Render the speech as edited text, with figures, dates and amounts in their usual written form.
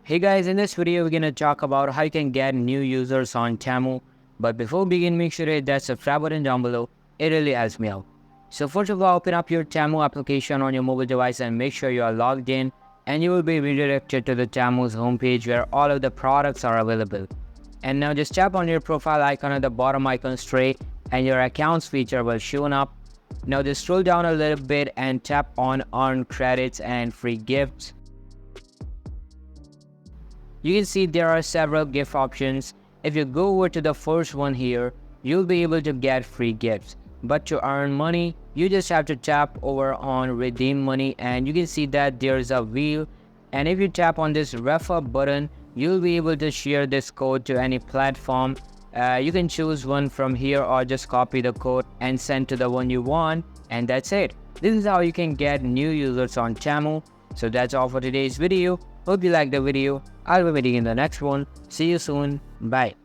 Hey guys, in this video we're gonna talk about how you can get new users on Temu. But before we begin, make sure to hit that subscribe button down below. It really helps me out. So first of all, open up your Temu application on your mobile device and make sure you are logged in, and you will be redirected to the Temu's homepage where all of the products are available. And now just tap on your profile icon at the bottom icon tray and your accounts feature will show up. Now just scroll down a little bit and tap on earn credits and free gifts. You can see there are several gift options. If you go over to the first one here, you'll be able to get free gifts. But to earn money, you just have to tap over on redeem money, and you can see that there's a wheel. And if you tap on this refer button, you'll be able to share this code to any platform. You can choose one from here or just copy the code and send to the one you want, and that's it. This is how you can get new users on Temu. So that's all for today's video. Hope you liked the video. I'll be waiting in the next one. See you soon. Bye.